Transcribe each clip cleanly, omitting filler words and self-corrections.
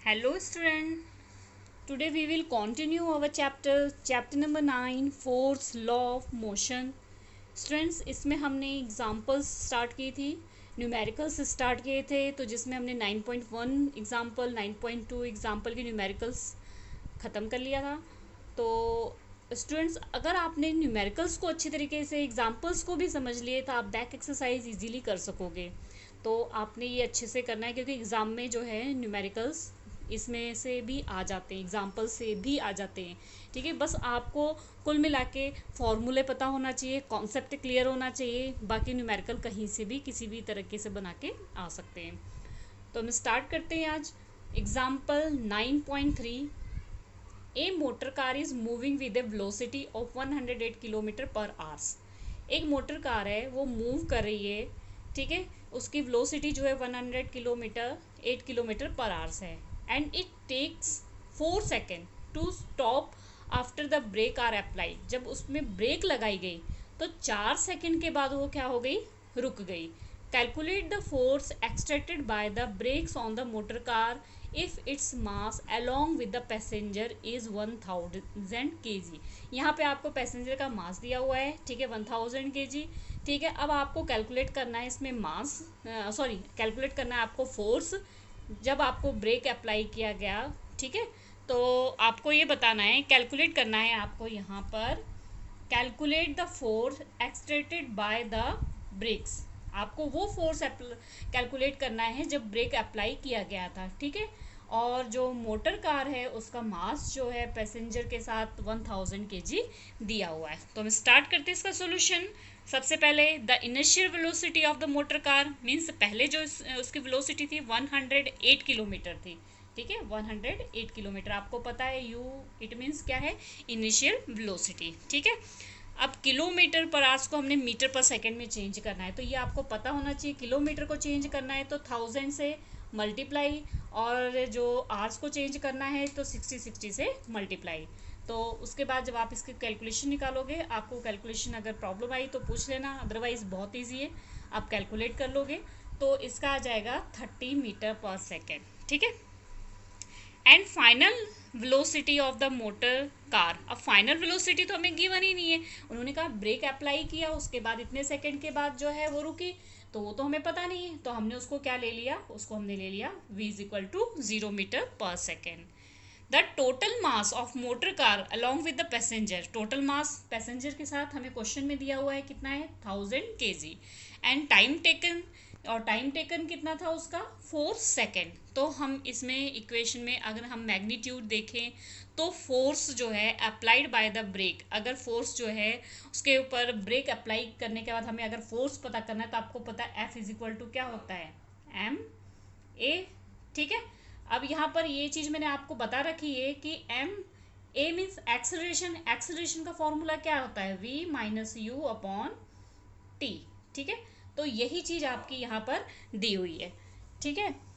Hello student, today we will continue our chapter number 9 force law of motion. Students, इसमें हमने examples start की थी, numericals start किए थे, तो जिसमें हमने 9.1 एग्जाम्पल 9.2 एग्जाम्पल के न्यूमेरिकल्स ख़त्म कर लिया था। तो स्टूडेंट्स, अगर आपने न्यूमेरिकल्स को अच्छी तरीके से एग्जाम्पल्स को भी समझ लिए तो आप बैक एक्सरसाइज इजीली कर सकोगे। तो आपने ये अच्छे से करना है, क्योंकि एग्ज़ाम में जो है न्यूमेरिकल्स इसमें से भी आ जाते हैं, एग्जाम्पल से भी आ जाते हैं। ठीक है, बस आपको कुल मिला के फॉर्मूले पता होना चाहिए, कॉन्सेप्ट क्लियर होना चाहिए, बाकी न्यूमेरिकल कहीं से भी किसी भी तरीके से बना के आ सकते हैं। तो हम स्टार्ट करते हैं आज example 9.3। A motor car is moving with A velocity of 108 kilometre पर आवर्स। एक मोटर कार है, वो मूव कर रही है, ठीक है, उसकी वेलोसिटी जो है 8 किलोमीटर पर आवर्स है, and it takes 4 second to stop after the brake are applied. जब उसमें ब्रेक लगाई गई तो 4 सेकेंड के बाद वो क्या हो गई, रुक गई। Calculate the force extracted by the breaks on the motor car if its mass along with the passenger is 1000 kg। यहाँ पे आपको पैसेंजर का मास दिया हुआ है, ठीक है, 1000 kg। ठीक है, अब आपको कैलकुलेट करना है इसमें मास, कैलकुलेट करना है आपको फोर्स जब आपको ब्रेक अप्लाई किया गया। ठीक है, तो आपको ये बताना है, कैलकुलेट करना है आपको यहाँ पर, calculate the force extracted by the brakes. आपको वो फोर्स कैलकुलेट करना है जब ब्रेक अप्लाई किया गया था। ठीक है, और जो मोटर कार है उसका मास जो है पैसेंजर के साथ 1000 kg दिया हुआ है। तो हम स्टार्ट करते हैं इसका सॉल्यूशन। सबसे पहले the initial velocity of the motor car means पहले जो उसकी वेलोसिटी थी 108 किलोमीटर थी। ठीक है, 108 किलोमीटर आपको पता है, यू इट मीन्स क्या है, इनिशियल वेलोसिटी। ठीक है, अब किलोमीटर पर आवर्स को हमने मीटर पर सेकंड में चेंज करना है, तो ये आपको पता होना चाहिए। किलोमीटर को चेंज करना है तो 1000 से मल्टीप्लाई, और जो आवर्स को चेंज करना है तो 60 से मल्टीप्लाई। तो उसके बाद जब आप इसकी कैलकुलेशन निकालोगे, आपको कैलकुलेशन अगर प्रॉब्लम आई तो पूछ लेना, अदरवाइज बहुत ईजी है, आप कैलकुलेट कर लोगे। तो इसका आ जाएगा 30 मीटर पर सेकेंड। ठीक है, and final velocity of the motor car. अब फाइनल वेलोसिटी तो हमें गिवन ही नहीं है, उन्होंने कहा ब्रेक अप्लाई किया, उसके बाद इतने सेकंड के बाद जो है वो रुकी, तो वो तो हमें पता नहीं है, तो हमने उसको क्या ले लिया, उसको हमने ले लिया v is equal to 0 meter per second. The total mass of motor car along with the passenger, total mass passenger के साथ हमें क्वेश्चन में दिया हुआ है कितना है, 1000 kg, एंड टाइम टेकन, और टाइम टेकन कितना था उसका, 4 सेकेंड। तो हम इसमें इक्वेशन में अगर हम मैग्नीट्यूड देखें तो फोर्स जो है अप्लाइड बाय द ब्रेक, अगर फोर्स जो है उसके ऊपर ब्रेक अप्लाई करने के बाद हमें अगर फोर्स पता करना है तो आपको पता है F इज इक्वल टू क्या होता है, एम ए। ठीक है, अब यहाँ पर ये चीज़ मैंने आपको बता रखी है कि M A means acceleration, acceleration का फॉर्मूला क्या होता है, v minus u upon t. ठीक है, तो यही चीज़ आपकी यहाँ पर दी हुई है। ठीक है,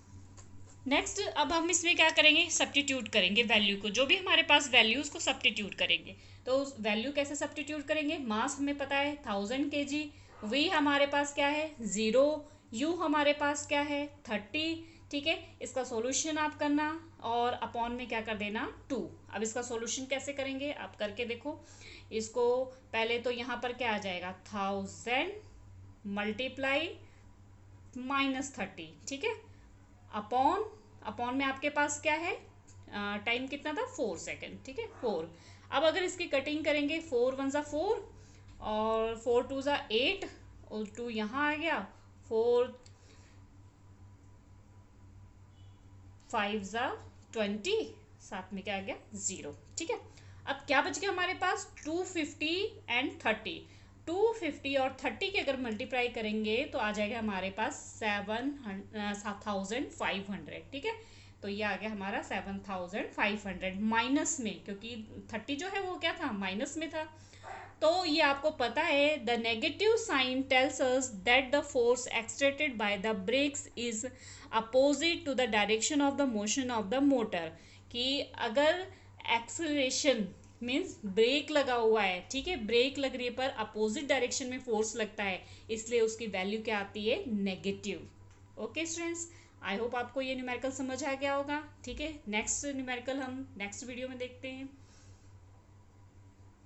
नेक्स्ट अब हम इसमें क्या करेंगे, सब्स्टिट्यूट करेंगे वैल्यू को, जो भी हमारे पास वैल्यू उसको सब्स्टिट्यूट करेंगे। तो वैल्यू कैसे सब्स्टिट्यूट करेंगे, मास हमें पता है 1000 kg, वी हमारे पास क्या है 0, यू हमारे पास क्या है 30। ठीक है, इसका सॉल्यूशन आप करना और अपॉन में क्या कर देना 2। अब इसका सॉल्यूशन कैसे करेंगे आप करके देखो इसको। पहले तो यहाँ पर क्या आ जाएगा 1000 मल्टीप्लाई -30। ठीक है, अपॉन, अपॉन में आपके पास क्या है, टाइम कितना था 4 सेकेंड। ठीक है, 4। अब अगर इसकी कटिंग करेंगे 4 1 ज़ा 4 और 4 2 ज़ा 8 और 2 यहाँ आ गया, 4 5 ज़ा 20, साथ में क्या आ गया 0। ठीक है, अब क्या बच गया हमारे पास 250 एंड 30। 250 और 30 के अगर मल्टीप्लाई करेंगे तो आ जाएगा हमारे पास 7500। ठीक है, तो ये आ गया हमारा 7500 माइनस में, क्योंकि 30 जो है वो क्या था, माइनस में था। तो ये आपको पता है the negative sign tells us that the force extracted by the brakes is opposite to the direction of the motion of the motor, कि अगर एक्सेलरेशन मीन्स ब्रेक लगा हुआ है, ठीक है, ब्रेक लग रही है पर अपोजिट डायरेक्शन में फोर्स लगता है, इसलिए उसकी वैल्यू क्या आती है, negative. Okay students, I hope आपको ये न्यूमेरिकल समझ आ गया होगा। ठीक है, नेक्स्ट न्यूमेरिकल हम नेक्स्ट वीडियो में देखते हैं।